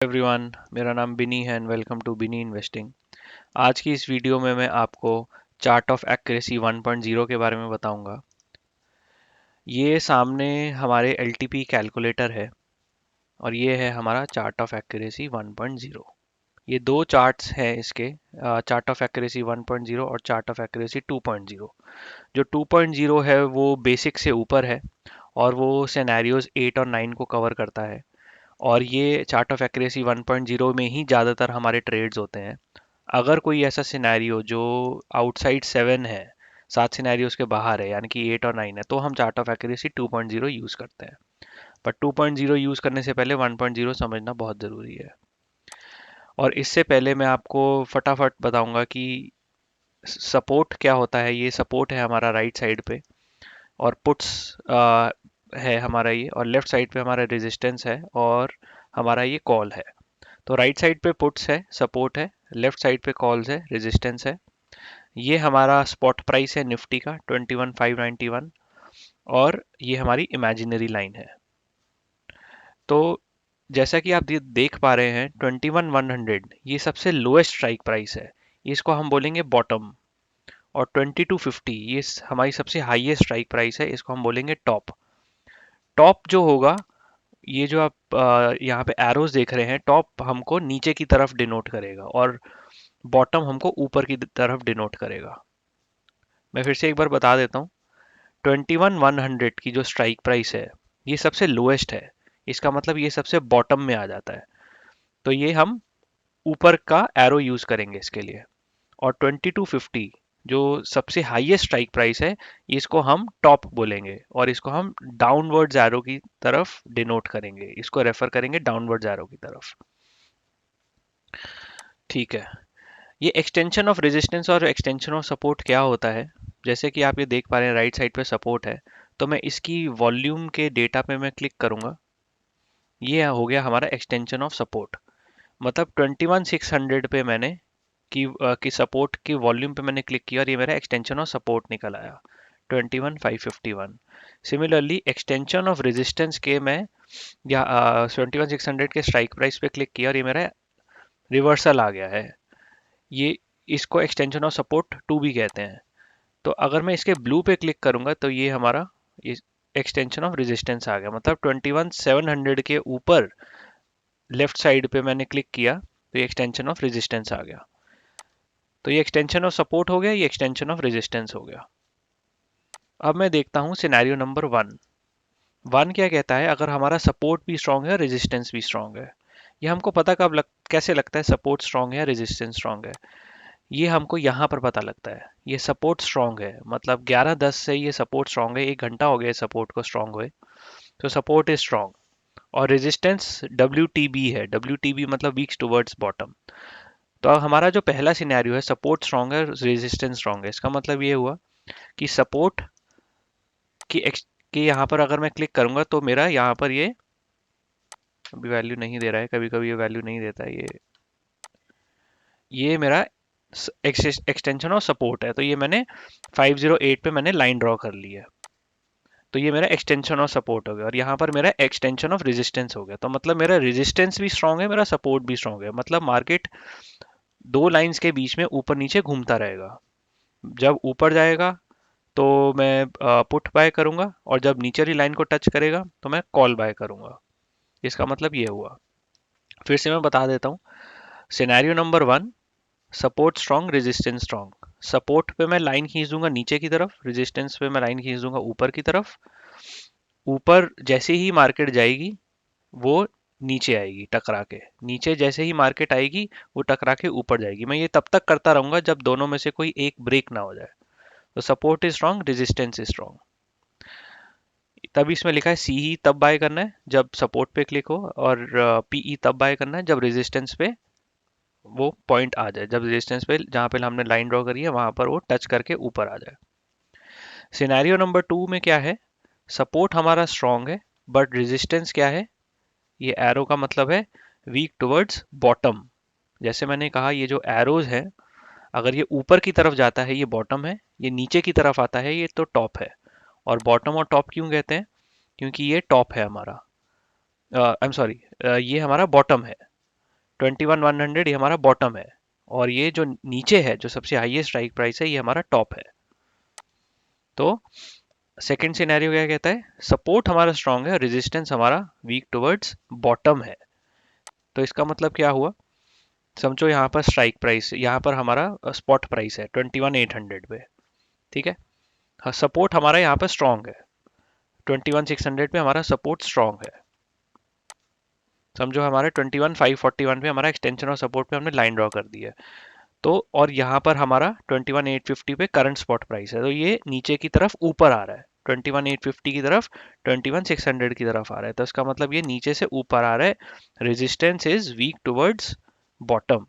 Everyone, मेरा नाम बिनी है and welcome to Binny investing. आज की इस वीडियो में मैं आपको चार्ट ऑफ एक्यूरेसी 1.0 के बारे में बताऊंगा। ये सामने हमारे एलटीपी कैलकुलेटर है और ये है हमारा चार्ट ऑफ एक्यूरेसी 1.0। ये दो चार्ट्स हैं इसके, चार्ट ऑफ एक्यूरेसी 1.0 और चार्ट ऑफ एक्यूरेसी 2.0। जो 2.0 है वो बेसिक से ऊपर है और वो सिनेरियोज 8 और 9 को कवर करता है। और ये चार्ट ऑफ एक्यूरेसी 1.0 में ही ज़्यादातर हमारे ट्रेड्स होते हैं। अगर कोई ऐसा सिनेरियो जो आउटसाइड 7 है, 7 सिनेरियोज के बाहर है, यानी कि 8 और 9 है, तो हम चार्ट ऑफ एक्यूरेसी 2.0 यूज़ करते हैं। बट 2.0 यूज़ करने से पहले 1.0 समझना बहुत ज़रूरी है। और इससे पहले मैं आपको फटाफट बताऊंगा कि सपोर्ट क्या होता है। ये सपोर्ट है हमारा राइट साइड पे, और पुट्स है हमारा ये, और लेफ्ट साइड पे हमारा रेजिस्टेंस है और हमारा ये कॉल है। तो राइट साइड पे पुट्स है, सपोर्ट है, लेफ्ट साइड पे कॉल्स है, रेजिस्टेंस है। ये हमारा स्पॉट प्राइस है निफ्टी का 21,591, और ये हमारी इमेजिनरी लाइन है। तो जैसा कि आप देख पा रहे हैं 21,100 ये सबसे लोएस्ट स्ट्राइक प्राइस है, इसको हम बोलेंगे बॉटम। और 2250 ये हमारी सबसे हाईएस्ट स्ट्राइक प्राइस है, इसको हम बोलेंगे टॉप। टॉप जो होगा, ये जो आप यहाँ पे एरोज देख रहे हैं, टॉप हमको नीचे की तरफ डिनोट करेगा और बॉटम हमको ऊपर की तरफ डिनोट करेगा। मैं फिर से एक बार बता देता हूँ। 21,100 की जो स्ट्राइक प्राइस है, ये सबसे लोएस्ट है। इसका मतलब ये सबसे बॉटम में आ जाता है। तो ये हम ऊपर का एरो यूज करेंगे इसके लिए। और 2250 जो सबसे हाईएस्ट स्ट्राइक प्राइस है, इसको हम टॉप बोलेंगे और इसको हम डाउनवर्ड्स एरो की तरफ डिनोट करेंगे, इसको रेफर करेंगे डाउनवर्ड्स एरो की तरफ। ठीक है। ये एक्सटेंशन ऑफ रेजिस्टेंस और एक्सटेंशन ऑफ सपोर्ट क्या होता है, जैसे कि आप ये देख पा रहे हैं राइट साइड पे सपोर्ट है, तो मैं इसकी वॉल्यूम के डेटा पे मैं क्लिक करूंगा। ये हो गया हमारा एक्सटेंशन ऑफ सपोर्ट। मतलब 21,600 पे मैंने की सपोर्ट की वॉल्यूम पे मैंने क्लिक किया और ये मेरा एक्सटेंशन ऑफ सपोर्ट निकल आया 21,551। सिमिलरली एक्सटेंशन ऑफ रेजिस्टेंस के मैं या 21,600 के स्ट्राइक प्राइस पे क्लिक किया और ये मेरा रिवर्सल आ गया है। ये इसको एक्सटेंशन ऑफ सपोर्ट 2 भी कहते हैं। तो अगर मैं इसके ब्लू पे क्लिक करूंगा तो ये हमारा एक्सटेंशन ऑफ रेजिस्टेंस आ गया। मतलब 21,700 के ऊपर लेफ्ट साइड पे मैंने क्लिक किया तो ये एक्सटेंशन ऑफ रेजिस्टेंस आ गया। तो ये एक्सटेंशन ऑफ सपोर्ट हो गया, ये एक्सटेंशन ऑफ रेजिस्टेंस हो गया। अब मैं देखता हूँ सिनेरियो नंबर 1। 1 क्या कहता है, अगर हमारा सपोर्ट भी स्ट्रांग है, रेजिस्टेंस भी स्ट्रांग है। ये हमको पता कैसे लगता है सपोर्ट स्ट्रांग है या रेजिस्टेंस स्ट्रांग है। ये हमको यहाँ पर पता लगता है। ये सपोर्ट स्ट्रांग है, मतलब 11:10 से ये सपोर्ट स्ट्रांग है, 1 घंटा हो गया सपोर्ट को स्ट्रांग हुए, तो सपोर्ट इज स्ट्रांग। और रेजिस्टेंस WTB है, WTB मतलब वीक्स टुवर्ड्स बॉटम। तो अब हमारा जो पहला सिनेरियो है, सपोर्ट स्ट्रांग है, रेजिस्टेंस स्ट्रांग है, इसका मतलब ये हुआ कि सपोर्ट की कि यहाँ पर अगर मैं क्लिक करूंगा तो मेरा यहाँ पर ये अभी वैल्यू नहीं दे रहा है, कभी कभी ये वैल्यू नहीं देता है। ये मेरा एक्सटेंशन ऑफ सपोर्ट है, तो ये मैंने 508 पे मैंने लाइन ड्रॉ कर ली है। तो ये मेरा एक्सटेंशन ऑफ सपोर्ट हो गया और यहाँ पर मेरा एक्सटेंशन ऑफ रेजिस्टेंस हो गया। तो मतलब मेरा रेजिस्टेंस भी स्ट्रांग है, मेरा सपोर्ट भी स्ट्रांग है। मतलब मार्केट दो लाइंस के बीच में ऊपर नीचे घूमता रहेगा। जब ऊपर जाएगा तो मैं पुट बाय करूंगा, और जब नीचे वाली लाइन को टच करेगा तो मैं कॉल बाय करूंगा। इसका मतलब ये हुआ। फिर से मैं बता देता हूँ। Scenario number 1, support strong, resistance strong. Support पे मैं लाइन खींच दूंगा नीचे की तरफ, रेजिस्टेंस पे मैं लाइन खींच दूंगा ऊपर की तरफ। ऊपर जैसे ही मार्केट जाएगी वो नीचे आएगी टकरा के, नीचे जैसे ही मार्केट आएगी वो टकरा के ऊपर जाएगी। मैं ये तब तक करता रहूंगा जब दोनों में से कोई एक ब्रेक ना हो जाए। तो support is strong, resistance is strong. तब इसमें लिखा है सी ही तब बाय करना है जब सपोर्ट पे क्लिक हो, और पीई तब बाय करना है जब रेजिस्टेंस पे वो पॉइंट आ जाए, जब रेजिस्टेंस पे जहां पे हमने लाइन ड्रॉ करी है वहां पर वो टच करके ऊपर आ जाए। सिनेरियो नंबर 2 में क्या है, सपोर्ट हमारा स्ट्रांग है बट रेजिस्टेंस क्या है, ये एरो का मतलब है वीक टुवर्ड्स बॉटम। जैसे मैंने कहा, ये जो एरोज है, अगर ये ऊपर की तरफ जाता है ये बॉटम है, ये नीचे की तरफ आता है ये तो टॉप है। और बॉटम और टॉप क्यों कहते हैं, क्योंकि ये टॉप है हमारा, आई एम सॉरी, ये हमारा बॉटम है। 21,100 ये हमारा बॉटम है, और ये जो नीचे है, जो सबसे हाईएस्ट स्ट्राइक प्राइस है, ये हमारा टॉप है। तो सेकंड सिनेरियो क्या कहता है, सपोर्ट हमारा स्ट्रांग है, रेजिस्टेंस हमारा वीक टुवर्ड्स बॉटम है। तो इसका मतलब क्या हुआ, समझो यहाँ पर स्ट्राइक प्राइस, यहाँ पर हमारा स्पॉट प्राइस है 21,800 पे, ठीक है। हाँ, सपोर्ट हमारा यहाँ पर स्ट्रांग है, 21,600 पे हमारा सपोर्ट स्ट्रांग है। समझो हमारे 21,541 पे हमारा एक्सटेंशन और सपोर्ट पे हमने लाइन ड्रॉ कर दी है। तो और यहाँ पर हमारा 21,850 पे करंट स्पॉट प्राइस है, तो ये नीचे की तरफ ऊपर आ रहा है, 21,850 की तरफ 21,600 की तरफ आ रहा है, तो इसका मतलब ये नीचे से ऊपर आ रहा है। Resistance is weak towards bottom,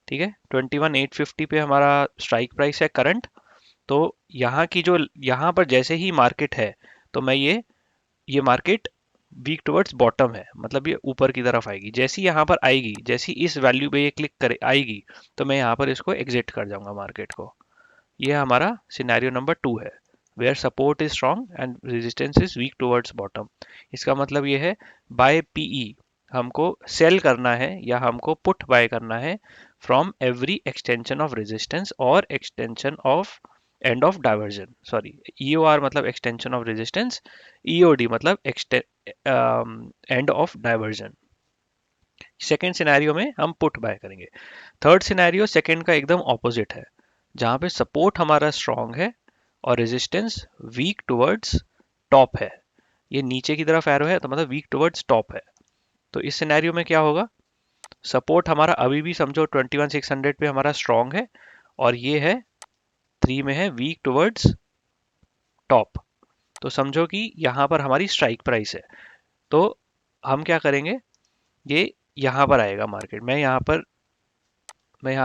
ठीक है। 21,850 पे हमारा स्ट्राइक प्राइस है करंट। तो यहाँ की जो, यहाँ पर जैसे ही मार्केट है, तो मैं ये मार्केट वीक टुवर्ड्स बॉटम है, मतलब ये ऊपर की तरफ आएगी। जैसी यहाँ पर आएगी, जैसी इस वैल्यू पे ये क्लिक करे आएगी, तो मैं यहाँ पर इसको एग्जिट कर जाऊंगा मार्केट को। ये हमारा सिनेरियो नंबर 2 है, where support is strong and resistance is weak towards bottom. इसका मतलब ये है, बाय पीई हमको सेल करना है या हमको पुट बाय करना है from every extension of resistance और extension of end of diversion, sorry, EOR मतलब एक्सटेंशन ऑफ रेजिस्टेंस, ईओडी मतलब end of diversion. Second scenario में हम पुट बाय करेंगे। थर्ड सिनेरियो सेकेंड का एकदम ऑपोजिट है, जहां पे सपोर्ट हमारा स्ट्रांग है और रेजिस्टेंस वीक टुवर्ड्स टॉप है। ये नीचे की तरफ एरो है, तो मतलब वीक टुवर्ड्स टॉप है। तो इस सिनेरियो में क्या होगा, सपोर्ट हमारा अभी भी समझो 21,600 पे हमारा स्ट्रांग है, और ये है 3 में है वीक टुवर्ड्स टॉप। तो समझो कि यहाँ पर हमारी स्ट्राइक प्राइस है। तो हम क्या करेंगे, ये यहाँ पर आएगा मार्केट, मैं यहाँ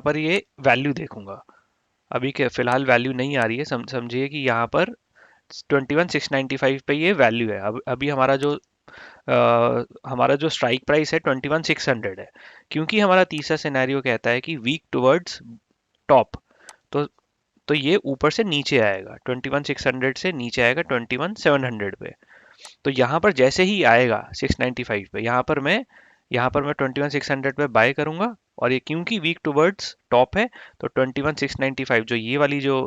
पर ये वैल्यू देखूंगा। अभी के फिलहाल वैल्यू नहीं आ रही है, समझिए कि यहाँ पर 21,695 पे ये वैल्यू है। अब अभी हमारा जो स्ट्राइक प्राइस है 21,600 है, क्योंकि हमारा तीसरा सिनेरियो कहता है कि वीक टुवर्ड्स टॉप। तो तो ये ऊपर से नीचे आएगा, 21,600 से नीचे आएगा 21,700 पे। तो यहाँ पर जैसे ही आएगा 695 पे, यहाँ पर मैं 21,600 पे बाय करूंगा, और ये क्योंकि वीक टुवर्ड्स टॉप है, तो 21,695 जो ये वाली जो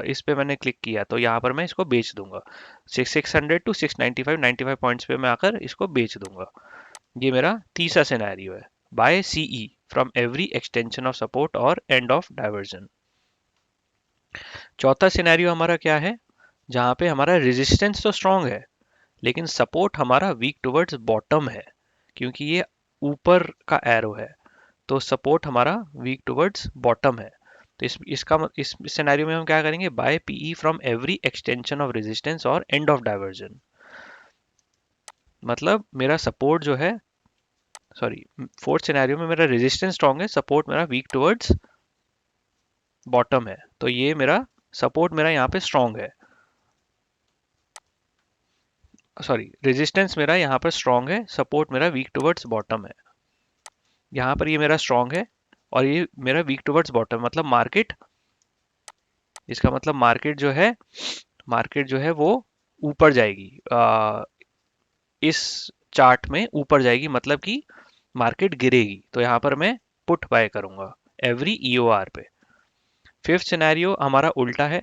इस पे मैंने क्लिक किया, तो यहाँ पर मैं इसको बेच दूंगा। 600 टू 695, 95 पॉइंट्स पे मैं आकर इसको बेच दूंगा। ये मेरा तीसरा सिनेरियो है, buy CE from every extension of support और एंड ऑफ डाइवर्जन। चौथा सिनेरियो हमारा क्या है, जहाँ पे हमारा रेजिस्टेंस तो स्ट्रांग है, लेकिन सपोर्ट हमारा वीक टुवर्ड्स बॉटम है, क्योंकि ये ऊपर का एरो है। तो सपोर्ट हमारा वीक टुवर्ड्स बॉटम है। तो इस सिनेरियो में हम क्या करेंगे, buy PE from every extension of resistance और एंड ऑफ डाइवर्जन। मतलब मेरा सपोर्ट जो है, सॉरी, फोर्थ सिनेरियो में मेरा रेजिस्टेंस स्ट्रांग है, सपोर्ट मेरा वीक टुवर्ड्स बॉटम है, तो ये मेरा सपोर्ट मेरा यहाँ पे स्ट्रांग है, सॉरी, रेजिस्टेंस मेरा यहाँ पर स्ट्रांग है, सपोर्ट मेरा वीक टुवर्ड्स बॉटम है। यहाँ पर ये मेरा स्ट्रांग है और ये मेरा वीक टुवर्ड्स बॉटम, मतलब मार्केट, इसका मतलब मार्केट जो है वो ऊपर जाएगी, इस चार्ट में ऊपर जाएगी, मतलब कि मार्केट गिरेगी। तो यहाँ पर मैं पुट बाय करूंगा एवरी ईओआर पे। फिफ्थ सिनेरियो हमारा उल्टा है,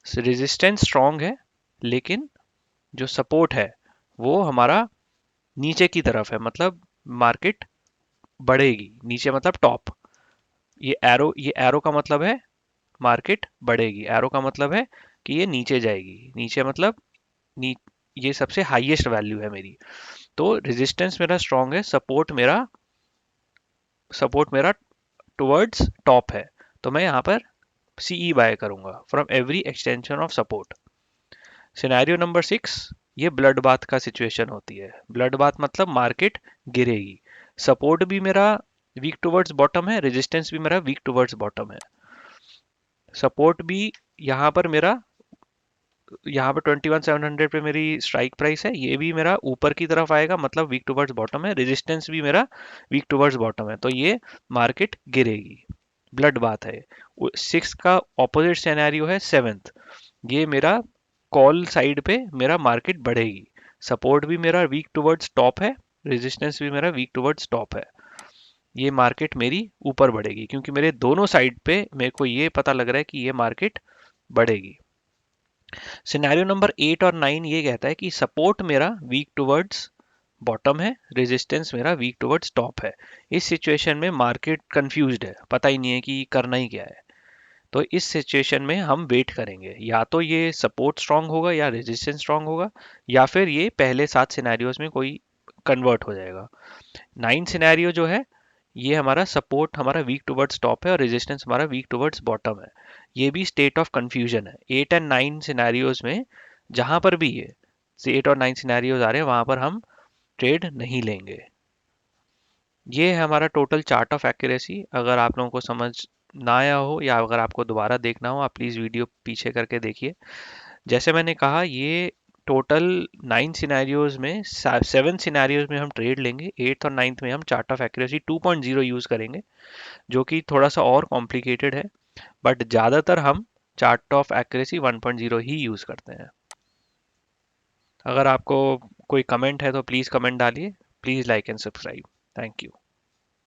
रेजिस्टेंस स्ट्रांग है, लेकिन जो सपोर्ट है वो हमारा नीचे की तरफ है, मतलब मार्केट बढ़ेगी, नीचे मतलब टॉप। ये एरो का मतलब है मार्केट बढ़ेगी, एरो का मतलब है कि ये नीचे जाएगी, नीचे मतलब नी, ये सबसे हाईएस्ट वैल्यू है मेरी। तो रेजिस्टेंस मेरा स्ट्रांग है, सपोर्ट मेरा टुवर्ड्स टॉप है, तो मैं यहाँ पर सीई बाय करूंगा from every extension of support. Scenario number 6, ये ब्लड बाथ का सिचुएशन होती है। ब्लड बाथ मतलब मार्केट गिरेगी, सपोर्ट भी मेरा वीक टुवर्ड्स बॉटम है, रेजिस्टेंस भी मेरा वीक टुवर्ड्स बॉटम है। सपोर्ट भी यहाँ पर मेरा, यहाँ पर 21,700 पे मेरी स्ट्राइक प्राइस है, ये भी मेरा ऊपर की तरफ आएगा, मतलब वीक टुवर्ड्स बॉटम है, रेजिस्टेंस भी मेरा वीक टुवर्ड्स बॉटम है, तो ये मार्केट गिरेगी, ब्लड बात है। 6 का ऑपोजिट सिनेरियो है 7th, ये मेरा कॉल साइड पे मेरा मार्केट बढ़ेगी, सपोर्ट भी मेरा वीक टुवर्ड्स टॉप है, रेजिस्टेंस भी मेरा वीक टुवर्ड्स टॉप है। ये मार्केट मेरी ऊपर बढ़ेगी, क्योंकि मेरे दोनों साइड पे मेरे को ये पता लग रहा है कि ये मार्केट बढ़ेगी। सिनेरियो नंबर 8 और 9 ये कहता है कि सपोर्ट मेरा वीक टुवर्ड्स बॉटम है, रेजिस्टेंस मेरा वीक टुवर्ड्स टॉप है। इस सिचुएशन में मार्केट कंफ्यूज्ड है, पता ही नहीं है कि करना ही क्या है। तो इस सिचुएशन में हम वेट करेंगे, या तो ये सपोर्ट स्ट्रांग होगा या रेजिस्टेंस स्ट्रांग होगा, या फिर ये पहले 7 सिनेरियोज में कोई कन्वर्ट हो जाएगा। 9 सिनेरियो जो है, ये हमारा सपोर्ट हमारा वीक टुवर्ड्स टॉप है और रेजिस्टेंस हमारा वीक टुवर्ड्स बॉटम है। ये भी स्टेट ऑफ कंफ्यूजन है। 8 एंड 9 सिनेरियोज में जहां पर भी ये 8 और 9 सिनेरियोज आ रहे हैं, वहां पर हम ट्रेड नहीं लेंगे। ये है हमारा टोटल चार्ट ऑफ एक्यूरेसी। अगर आप लोगों को समझ ना आया हो या अगर आपको दोबारा देखना हो, आप प्लीज़ वीडियो पीछे करके देखिए। जैसे मैंने कहा, ये टोटल 9 सिनेरियोज में 7 सिनेरियोज में हम ट्रेड लेंगे, 8th और 9th में हम चार्ट ऑफ एक्यूरेसी 2.0 यूज़ करेंगे, जो कि थोड़ा सा और कॉम्प्लिकेटेड है, बट ज़्यादातर हम chart of accuracy 1.0 he use करते हैं। अगर आपको कोई कमेंट है तो प्लीज़ कमेंट डालिए। Please like and subscribe. Thank you.